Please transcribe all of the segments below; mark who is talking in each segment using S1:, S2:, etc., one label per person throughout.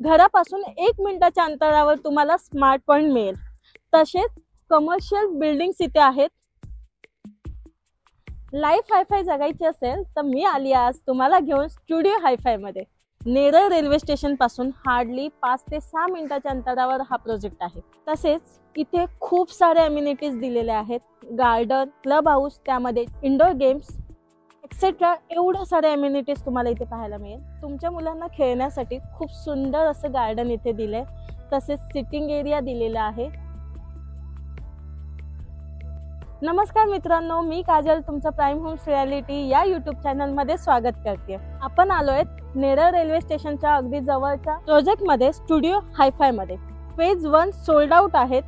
S1: घरापासून 1 मिनिटाच्या अंतरावर तुम्हाला स्मार्ट पॉइंट मिळेल। तसेच कमर्शियल बिल्डिंग्स इथे आहेत। लाईफ हायफाय जगायची असेल तर मी आली आज तुम्हाला घेऊन स्टुडिओ हायफाय मध्ये। नेरळ रेल्वे स्टेशन पासून हार्डली 5 ते 6 मिनिटाच्या अंतरावर हा प्रोजेक्ट आहे। तसेच इथे खूप सारे अम्युनिटीज दिलेले आहेत, गार्डन, क्लब हाऊस, त्यामध्ये इंडोर गेम्स एक्सेट्रा एवढ्या सारे अम्युनिटीज तुम्हाला इथे पाहायला मिळेल। तुमच्या मुलांना खेळण्यासाठी खूप सुंदर असं गार्डन इथे दिले, तसेच सिटिंग एरिया दिलेला आहे। नमस्कार मित्रांनो, मी काजल तुमचं प्राईम होम्स रियालिटी या यूट्यूब चॅनल मध्ये स्वागत करते। आपण आलोय नेरळ रेल्वे स्टेशनच्या अगदी जवळच्या प्रोजेक्ट मध्ये स्टुडिओ हायफाय मध्ये। फेज 1 सोल्ड आउट आहेत,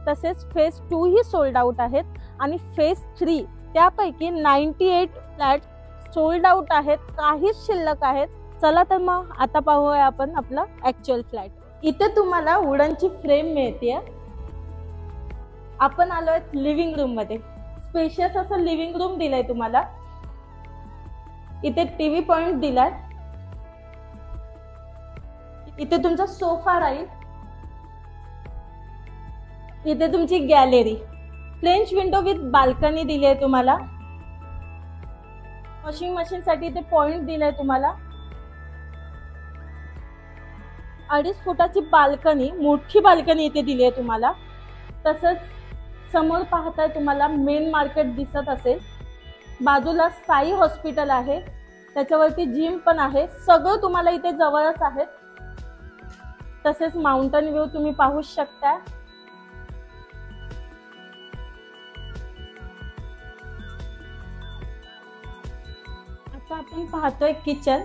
S1: तसेच फेज 2 ही सोल्ड आउट आहेत आणि फेज 3 त्यापैकी 98 फ्लॅट सोल्ड आउट आहेत, काहीच शिल्लक आहेत। चला तर मग आता पाहूया आपण आपला ऍक्च्युअल फ्लॅट। इथे तुम्हाला वुडनची फ्रेम मिळते। आपण आलोय लिव्हिंग रूम मध्ये। स्पेशियस असं लिव्हिंग रूम दिलंय तुम्हाला। इथे टीव्ही पॉइंट दिलाय, इथे तुमचा सोफा राहील, इथे तुमची gallery, French window with balcony दिली आहे तुम्हाला। वॉशिंग मशीन साठी इथे पॉइंट दिलाय तुम्हाला। 2.5 फुटाची बाल्कनी, मोठी बाल्कनी इथे दिली आहे तुम्हाला। तसंच समोर पाहताय तुम्हाला मेन मार्केट दिसत असेल। बाजूला साई हॉस्पिटल आहे, त्याच्यावरती जिम पण आहे। सगळं तुम्हाला इथे जवळच आहे। तसेच माउंटन व्ह्यू तुम्ही पाहू शकता। आता आपण पाहतोय किचन।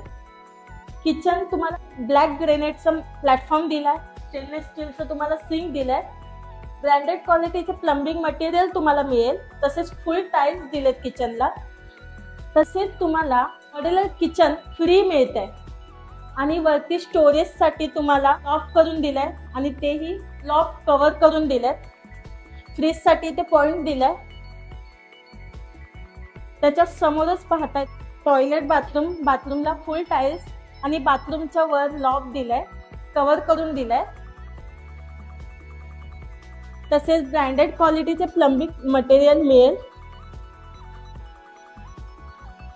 S1: किचन तुम्हाला ब्लॅक ग्रेनाइटचं प्लॅटफॉर्म दिलाय, स्टेनलेस स्टीलचं तुम्हाला सिंक दिलाय, ब्रँडेड क्वालिटीचे प्लंबिंग मटेरियल तुम्हाला मिळेल। तसेच फुल टाइल्स दिलेत किचनला। तसेच तुम्हाला मॉड्युलर किचन फ्री मिळते आणि वरती स्टोरेज साठी तुम्हाला लॉफ्ट करून दिलाय आणि तेही लॉफ्ट कव्हर करून दिलेत। फ्रीज साठी इथे पॉइंट दिलाय। त्याच्या समोरच पाहताय टॉयलेट बाथरूम। बाथरूमला फुल टाइल्स आणि बाथरूमच्या वर लॉफ्ट दिलाय, कव्हर करून दिलाय। तसेच ब्रँडेड क्वालिटीचे प्लंबिंग मटेरियल मिळेल।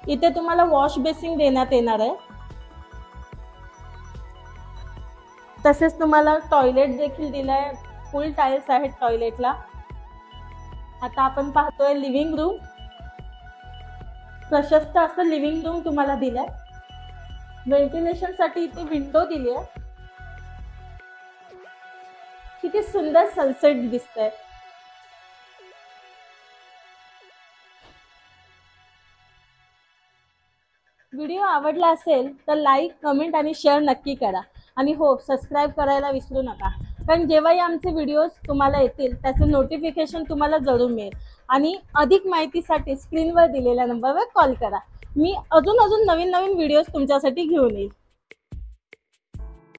S1: इथे तुम्हाला वॉश बेसिन देण्यात येणार आहे। तसेच तुम्हाला टॉयलेट देखील दिलाय, फुल टाइल्स आहेत टॉयलेटला। आता आपण पाहतोय लिव्हिंग रूम। प्रशस्त असं लिव्हिंग रूम तुम्हाला दिलंय। व्हेंटिलेशन साठी इथे विंडो दिली आहे। किती सुंदर सनसेट दिसतंय। व्हिडिओ आवडला असेल तर लाईक, कमेंट आणि शेअर नक्की करा। आणि हो, सबस्क्राईब करायला विसरू नका, कारण जेव्हाही आमचे व्हिडिओज तुम्हाला येतील त्याचे नोटिफिकेशन तुम्हाला जरूर मिळेल। आणि अधिक माहितीसाठी स्क्रीनवर दिलेल्या नंबरवर कॉल करा। मी अजून नवीन व्हिडिओज तुमच्यासाठी घेऊन येईल।